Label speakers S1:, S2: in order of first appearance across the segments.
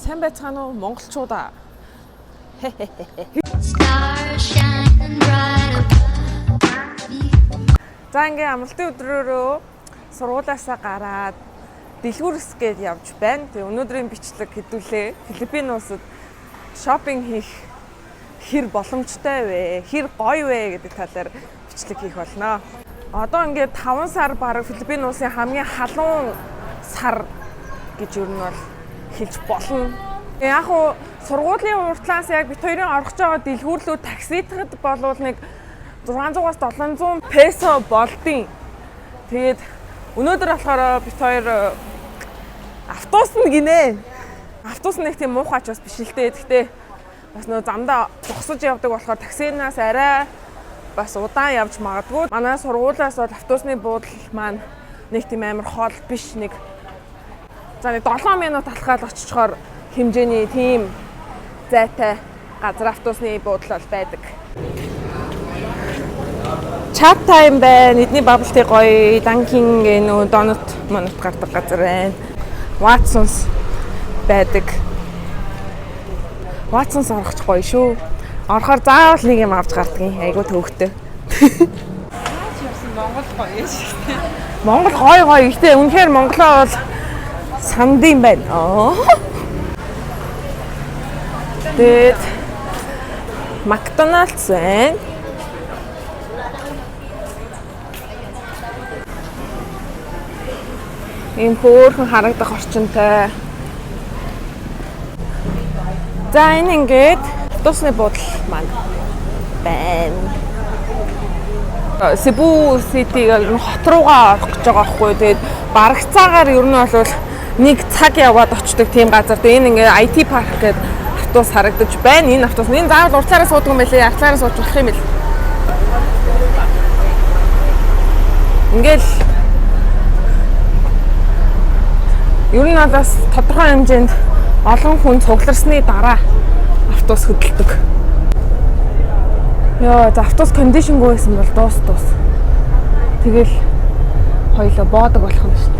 S1: сайн байцгаана уу монголчуудаа. За ингээ амралтын өдрөөрөө сургуулиасаа гараад дэлгүүрс гээд явж байна. Тэгээ өнөөдрийн бичлэг хэдүүлээ. Филиппин улсад шопинг хийх хэр боломжтой вэ? Хэр гоё вэ гэдэг талаар бичлэг хийх болно. Одоо ингээд 5 сар бараг Филиппин улсын хамгийн халуун сар гэж юу нь бол хэлж болно. Яг уу сургуулийн уртлаас яг бит хоёрын орох байгаа дэлгүүрлүү такситэд болвол нэг 600-аас 700 песо болдیں۔ Тэгээд өнөөдөр болохоор бит хоёр автобус нь гинэ. Автобус нэг тийм муухайч бас биш л дээ. Гэхдээ бас нөө замдаа зогсож явдаг болохоор таксинаас арай бас удаан явж магадгүй. Манай сургуулиас бол автобусны буудал маань нэг тийм амар хоол биш, нэг за нэг 7 минут алхаад очичоор хэмжээний тийм зайтай газар автобусны буудал бол байдаг. Chat time байна. Эдний бабалтыг гоё Dunkin нөө донот монот гардаг газар байна. Watsons байдаг. Watsons орохч гоё шүү. Орохоор заавал нэг юм авч гардгийн. Айгу төвхтэй. Монгол гоё шүү. Монгол гоё. Гэхдээ үнэхээр Монголоо бол сандын байна. Тэгээд Макдоналдс байна. Ийм хөөрхөн харагдах орчинтой. За энэ ингээд автобусны буудал маань байна. Cebu City-г хот руугаа орох гэж байгаа байхгүй. Тэгээд барагцаагаар ер нь бол нэг цаг яваад очдог тийм газар. Тэгээд энэ ингээд IT парк гэдэг автобус харагдаж байна. Энэ автобус энэ заавал уртлаараа суудаг юм байлээ. Артлаараа сууж болох юм бэл. Ингээл ер нь бас тодорхой хэмжээнд олон хүн цугларсны дараа автобус хөдөлдөг. Яа, за автобус кондишнгүй байсан бол дуус. Тэгэл хоёлоо боодог болох юм шүү дээ.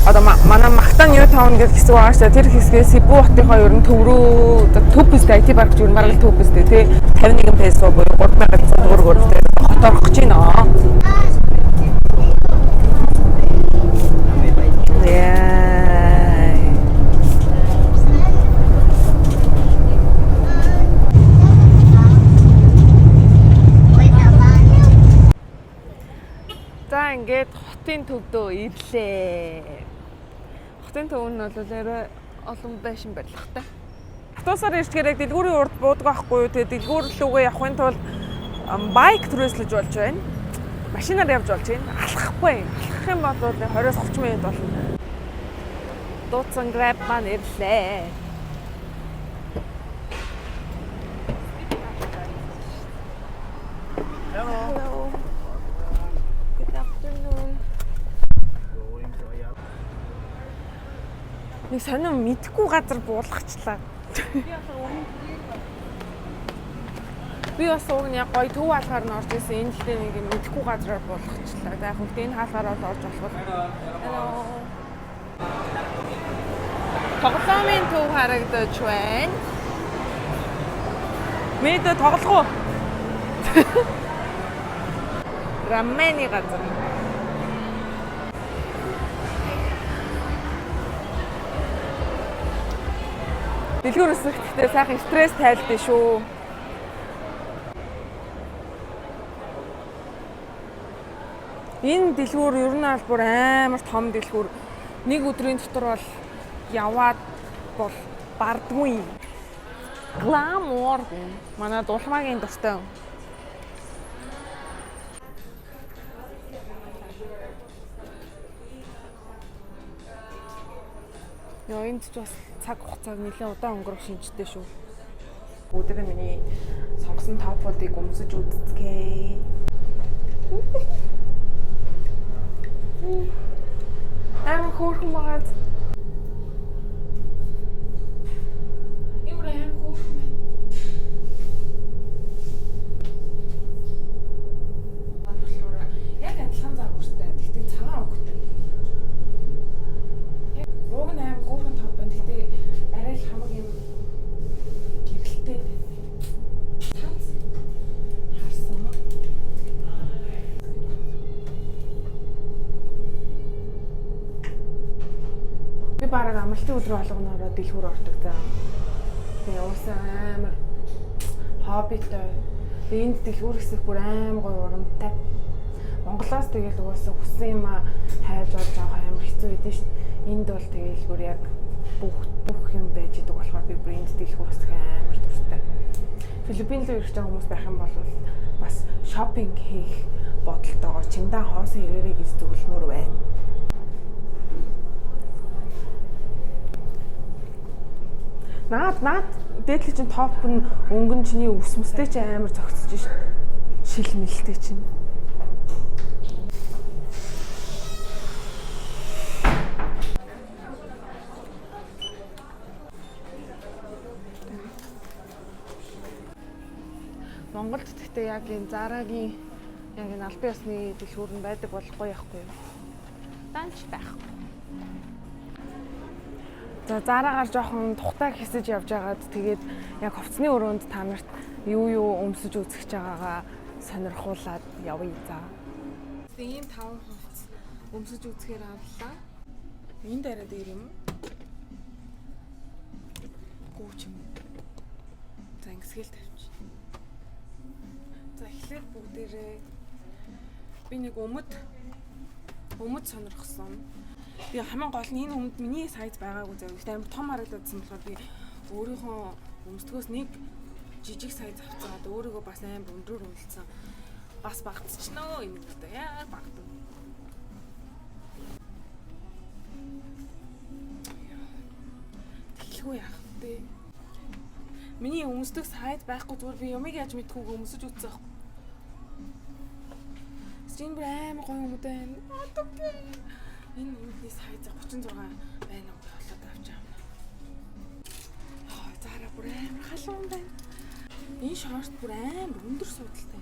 S1: Одоо манай Mactan New Town гэдэг хэсэг байгаа шүү дээ. Тэр хэсгээс Cebu хотынхоо ер нь төв рүү төв бист IT парк зүгээр маргал төв бист тий 51 песо буюу 3500 төгрөгөөр хот орох гэж байна. За ингээд хотын төвдөө ирлээ. Хотын төв нь бол арай олон байшин барилгатай. Автобусаар ирчихээр дэлгүүрийн урд буудаг байхгүй юу? Тэгээ дэлгүүр рүүгээ явахын тулд байк түрээслэж болж байна. Машинаар явж болж байна. Алхахгүй. Алхах юм бол 20-30 минут болно. Дуудсан Grab маань ирлээ. Hello. Good afternoon. Нэг сонирм мэдхгүй газар буулгачлаа. Би бас уг нь яг гоё төв хаалгаар нь орж исэн. Энэ ихтэй нэг мэдхгүй газараар буулгачлаа. За яг хөлтэй энэ хаалгаараа орж болох. Hello. Тоглоомын төв харагдаж байна. Мэдээ тоглох уу? Раммени газар. Дэлгүүр өсөлттэй сайхан стресс тайлбар шүү. Энэ дэлгүүр ер нь аль бүр амар том дэлгүүр. Нэг өдрийн дотор бол яваад бол бардгүй. Гламур. Манай дулмаагийн дуртай. Яа, энд ч бас цаг хугацааг нэлээд удаан өнгөрөх шинжтэй шүү. Өдөр миний сонгосон топуудыг өмсөж үзцгээе. Амар хөөрхөн байгаа. бараг амралтын өдрөө болгоноороо дэлгүүр ордог заа. Тэгээ уусаа амар хоббитой. Тэгээ энд дэлгүүр хэсэг бүх амар гоё урамтай. Монголоос тэгэл угаасаа хүссэн юм хайж болж авах амар хэцүү байдэн шүү. Энд бол тэгэл бүр яг бүх юм байж идэг болохоор би брэнд дэлгүүр хэсэг амар дуртай. Филиппин руу ирэх хүмүүс байх юм бол бас шопинг хийх бодолтойгоор Чиндан хоосон ирээрэй гэж зөвлөмөр байна. Наад дээдли чинь топ нь өнгөн чиний өвс мөстэй чи амар зөгцөж шин. Шилмэлтэй чинь. Монголд гэхдээ яг энэ Зарагийн яг энэ албан ёсны дэлгүүр нь байдаг болохгүй яахгүй юу? Данч байхгүй. За Зарагаар жоохон тухтай хэсэж явж байгаад тэгээд яг хувцсны өрөөнд та нарт юу өмсөж үзэх гэж байгаагаа сонирхуулаад явъя за. Тэгээд ийм 5 хувцс өмсөж үзэхээр авлаа. Энэ дараа дээр юм. Гүүч юм. За ингэсгээл тавьчих. За эхлээд бүгдээрээ би нэг өмд сонирхсон. Би хамгийн гол нь энэ өмд миний сайз байгаагүй зав. Ихтэй амар том харагдсан болохоор би өөрийнхөө өмсдгөөс нэг жижиг сайз авцгаад өөрийгөө бас амар өндрөөр үлдсэн. Бас багтчихноо энэ одоо яа багтав. Тэглгүй яах вэ? Миний өмсдөг сайз байхгүй зүгээр би юмыг яаж мэдхүүг өмсөж үзсэн. Син брэм гоё юм байна. Энэ үнэний сайз 36 байна уу болоод авч байгаа. Зара бүр амар халуун байна. Энэ шорт бүр амар өндөр судалтай.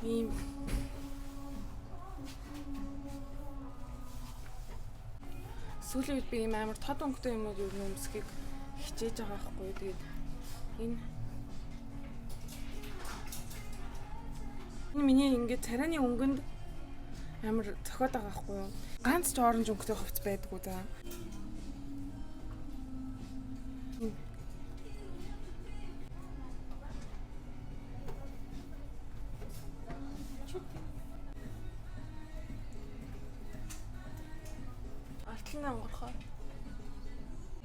S1: Ийм сүүлийн үед би ийм амар тод өнгөтэй юмнууд юу өмсөхийг хичээж байгаа байхгүй. Тэгээд энэ миний ингээд царайны өнгөнд амар зохиод байгаа байхгүй юу? Ганц ч оранж өнгөтэй хувцс байдгүй за. Артлын онгорхоо.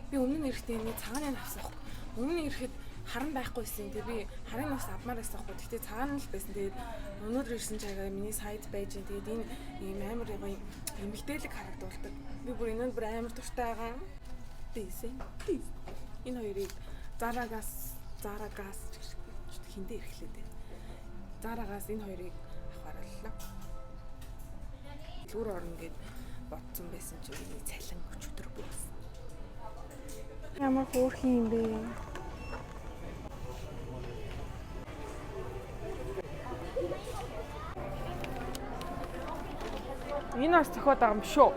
S1: Би өмнө нь ирэхдээ нэг цагааны авсан байхгүй. Өмнө нь ирэхэд харан байхгүйсэн. Тэгээ би харын нас авмаар байсан байхгүй. Гэхдээ цагаан л байсан. Тэгээд өнөөдөр ирсэн чагаа миний сайд байж. Тэгээд энэ ийм амар гоё эмгтээлэг харагдуулдаг. Би бүр энэ бүр амар дуртай байгаа. Тийсэн. Энэ хоёрыг Зарагаас хиндэ ирэхлээ дээ. Зарагаас энэ хоёрыг авахарлаа. Түр орно гэд бодсон байсан чи миний цалин өчтөр бүрсэн. Ямар хөөрхөн юм бэ? Энэ бас зохиод байгаа юм шүү.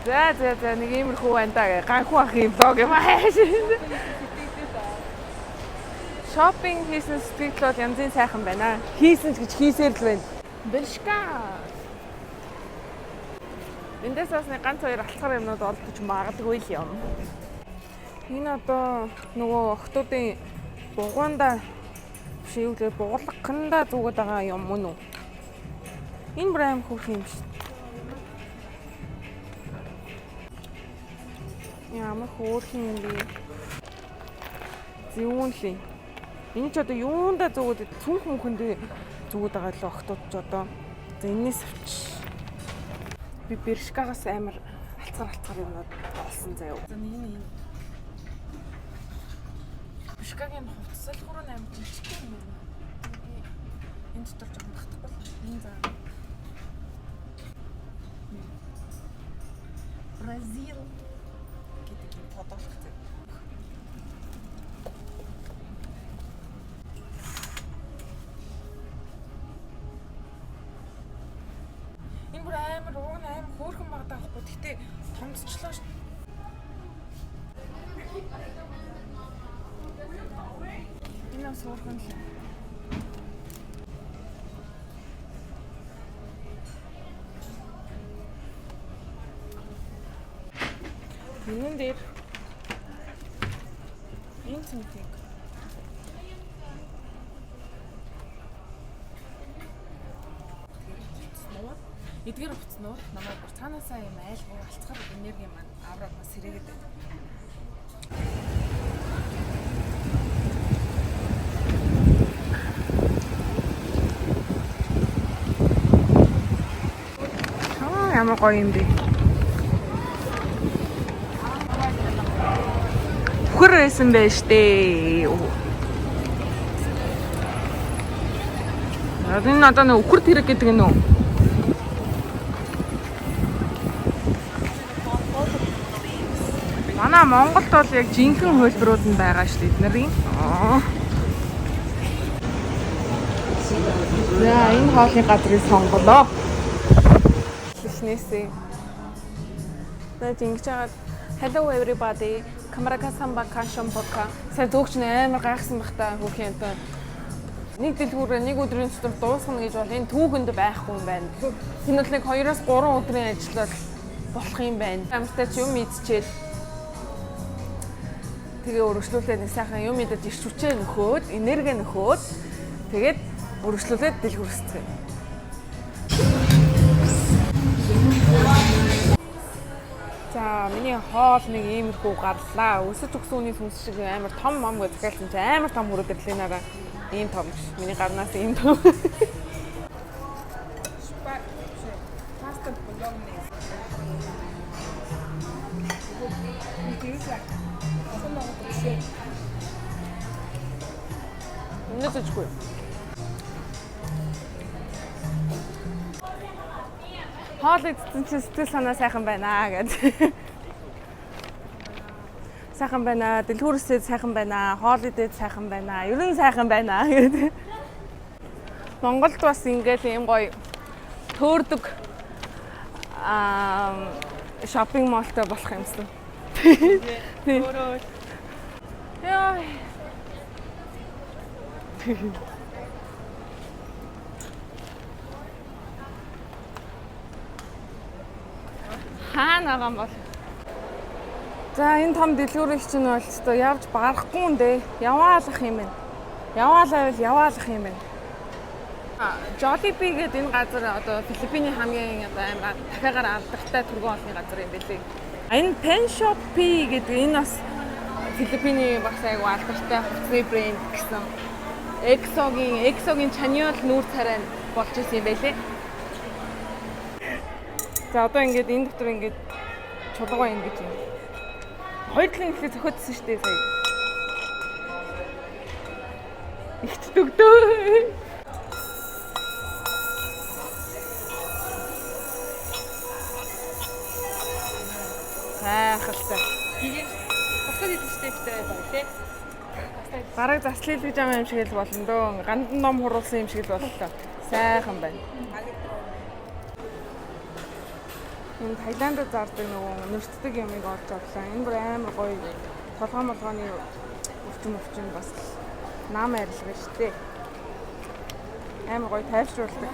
S1: За нэг иймэрхүү байна даа. Ганхуу ахын блог юм аа. Шопинг хийсэн сэтгэл бол янзын сайхан байна. Хийсэн ч гэж хийсээр л байна. Бэлшка. Эндээс бас нэг ганц хоёр алхахар юмнууд олдож магадгүй л юм. Энэ одоо нөгөө охтуудын бугуунда шивлээ бугуулгахнда зүгээд байгаа юм мөн үү? Энэ бүр аим хөөрхөн юм шүү. Ямар хөөрхөн юм бэ? Зүүнлээ. Энэ ч одоо юунда зүгээд цүнх мөнхөндөө зүгээд байгаа л охтууд ч одоо. За энэс авч. Би Бершкагаас амар алцгаар юмнууд олсон заяа. За энэ Бершкагийн хувцас л хүрэн амар жижиг юм байна. Энэ дотор жоохон татахгүй. Энэ заа. Бразил гэдэг юм тодорхой зэ. Энэ бүр амар уг нь амар хөөрхөн багтаа байхгүй. Гэтэ томцчлоо шүү. суурхан л. Юун дээр энэ цэнтиг эдгээр уцснууд намайг бүр цаанаасаа юм айлгуу алцгаар энерги маань авраг бас сэрээгээд байна. Ямар гоё юм бэ? Хөр байсан байж тээ. Энэ одоо нэг үхэр тэрэг гэдэг нь үү? Манай Монголд бол яг жинхэнэ хөлбөрүүд нь байгаа шүү дээ эднэрийн. За энэ хоолны газрыг сонголоо. Хичнэсээ. Наад ингэж хагаад hello everybody. Камеракасан бакашон бока. Сая дүүгч амар гайхсан бах та хүүхэн энэ. Нэг дэлгүүрээ нэг өдрийн дотор дуусгана гэж бол энэ түүхэнд байхгүй юм байна. Энэ бол нэг 2-3 өдрийн ажиллал болох юм байна. Амттай ч юм идчихэд тэгээ өргөжлүүлээд нэг сайхан юм идэж ирч хүчээ нөхөөд, энерги нөхөөд тэгээд өргөжлүүлээд дэлгүүрсцгээе. За миний хоол нэг иймэрхүү гарлаа. Өсөж өгсөн үний сүнс шиг амар том ном гэж захиалсан чи амар том хүрээд ирлээ нараа. Ийм том биш. Миний гарнаас ийм том. Паста боловны. Нэтэжгүй. Хоол идсэн чинь сэтгэл санаа сайхан байна гэж. Сайхан байна, дэлгүүрсээд сайхан байна, хоол идээд сайхан байна, ер нь сайхан байна гэдэг. Монголд бас ингээд ийм гоё төөрдөг шопинг молтой болох юмсан. Өөрөө. Яа. Хаана байгаа юм бол. За энэ том дэлгүүрийг чинь бол өстой явж барахгүй юм дээ. Яваалах юм байна. Яваалах юм байна. Jollibee гэдэг энэ газар одоо Филиппиний хамгийн одоо амар дахиагаар алдартай түргэн олны газар юм билээ. Энэ Pen Shopee гэдэг энэ бас Филиппиний бас айгу алдартай хувцсны брэнд гэсэн. Exoгийн Chanel нүүр царай болж исэн юм байлээ. За одоо ингээд энэ дотор ингээд чулуугаа ингэж юм. Хоёр талын ихлэ зөхөдсөн шүү дээ сая. Ихт дөгдөө. Хайхалтай. Тэгээд босоод идэвчтэй битээ баг тий. Бараг заслил гэж юм шиг л болно дөө. Гандан ном хуруулсан юм шиг л боллоо. Сайхан байна. Энэ Таиландд зардаг нөгөө нэрцдэг юмыг олж авлаа. Энэ бүр амар гоё толгой өвчин бас нам арилгаж штэ. Амар гоё тайвшруулдаг.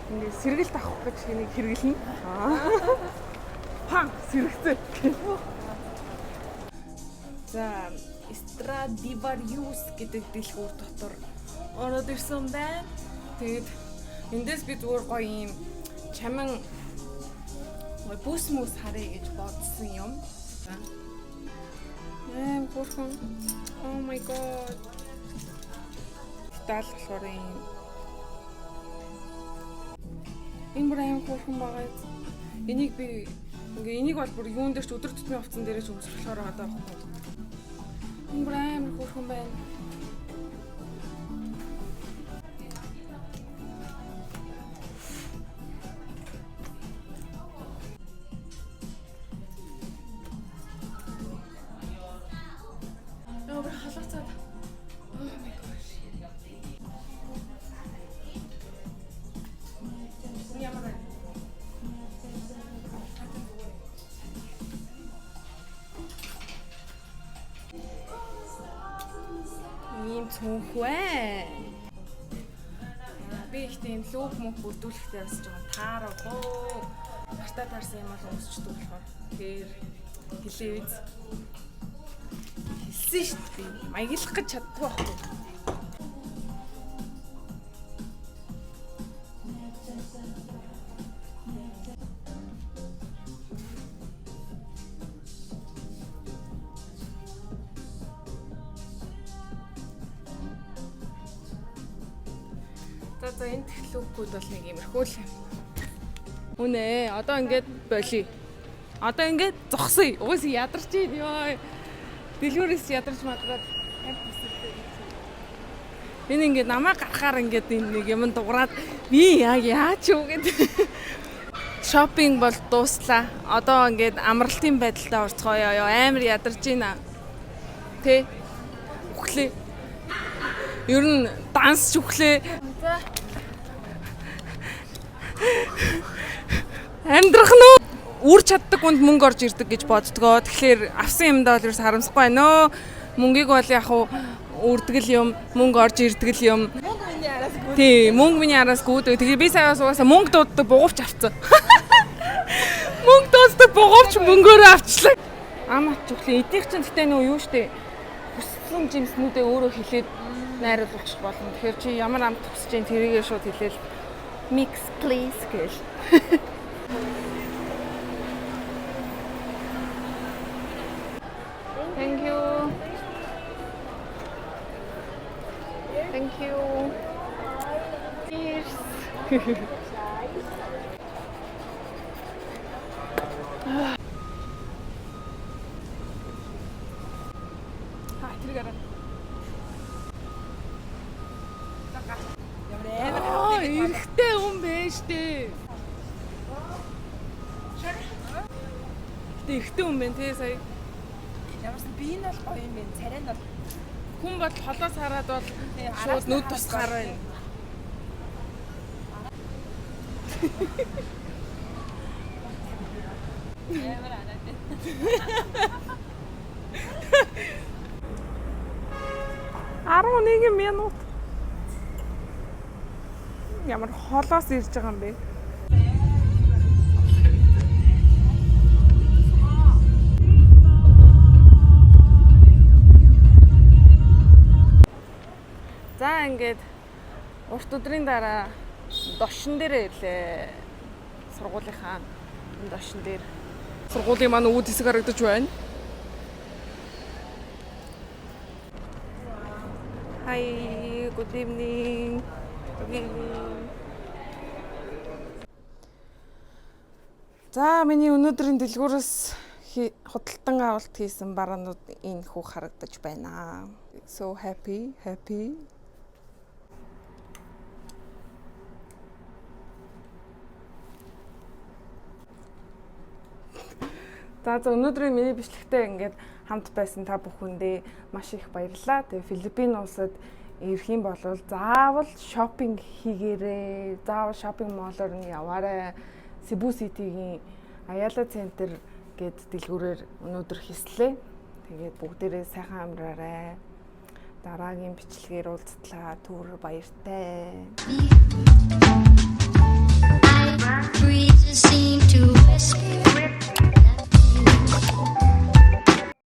S1: Ингээ сэргэлт авах гэж нэг хэрэглэн. Пам сэрэгцээ. За Stradivarius гэдэг дэлгүүр дотор ороод ирсэн байна. Тэгээд эндээс би зүгээр гоё юм чамин бүс мүс харъя гэж бодсон юм. Хөрхөн. Oh my god. Тал болохоор энэ бүр аим хөрхөн байгаа. Энийг би энийг бол бүр юун дээр ч өдөр тутмын хувцсан дээрээ ч өмсөрлөхөөр байгаа байхгүй. Энэ бүр аим хөрхөн байна. Сүнхвэ. Би их тийм лүүп мөх бүрдүүлэхдээ бас жоохон таарахгүй. Гартаа таарсан юм бол уусчдаг болохоор. Тэгэхээр хэлээ үз. Хэлсэн шүү дээ. Маяглах гэж чаддгүй байхгүй. За энэ технологиуд бол нэг иймэрхүү л. Үнэ одоо ингээд болий. Одоо ингээд зогсъё. Угсаа ядарч ийн ёо. Дэлгүүрээс ядарч мадраад энэ ингээд намаа гарахаар ингээд энэ нэг юм дуурайд би яач юу гэдэг. Шопинг бол дууслаа. Одоо ингээд амралтын байдалтай орцгоё ёо. Амар ядарч ийна. Тэ. Өглөө. Ер нь данс ч өглөө. За амьдрах нь үр чаддаг хүнд мөнгө орж ирдэг гэж боддгоо. Тэгэхээр авсан юмдаа бол ерөөс харамсахгүй байна нөө. Мөнгийг бол яг уу үрдгэл юм, мөнгө орж ирдэг юм. Мөнгө миний араас гүйдэг. Тий, мөнгө миний араас гүйдэг. Тэгээ би саяас угаасаа мөнгө дууддаг бугуувч авцсан. Мөнгө дууддаг бугуувч мөнгөөрөө авчлаа. Амаач өглөө эдийнх чинь гэтээ нөө юу штэ. Хүссэн жимснүүдээ өөрөө хэлээд найруулах болно. Тэгэхээр чи ямар амт хүсэж чинь тэрийгээ шууд хэлээл mix please гэл. Thank you. Thank you. Cheers. Тэр гараа. Эрэгтэй хүн байж тээ. Эрэгтэй хүн байна тий сая. Ямарсан би энэ бол гоё юм байна. Царай нь бол хүн бол холоос хараад бол шууд нүд тусгаар байна. Ямар анаад. 11 минут. Ямар холоос ирж байгаа юм бэ? За ингээд урт өдрийн дараа дошин дээр ирлээ. Сургуулийнхаа дошин дээр. Сургуулийн маань үүд хэсэг харагдаж байна. Hi, good evening. За миний өнөөдрийн дэлгүүрээс худалдан авалт хийсэн бараанууд энэ хүү харагдаж байна. So happy. За өнөөдрийн миний бичлэгтээ ингээд хамт байсан та бүхэндээ маш их баярлалаа. Тэгээ Филиппин улсад ирэх юм бол заавал шопинг хийгээрэй. Заавал шопинг молоор нь яваарай. Cebu City-гийн Ayala Center гээд дэлгүүрээр өнөөдөр хийслээ. Тэгээд бүгдээрээ сайхан амраарай. Дараагийн бичлэгээр уулзтлаа. Түр баяртай.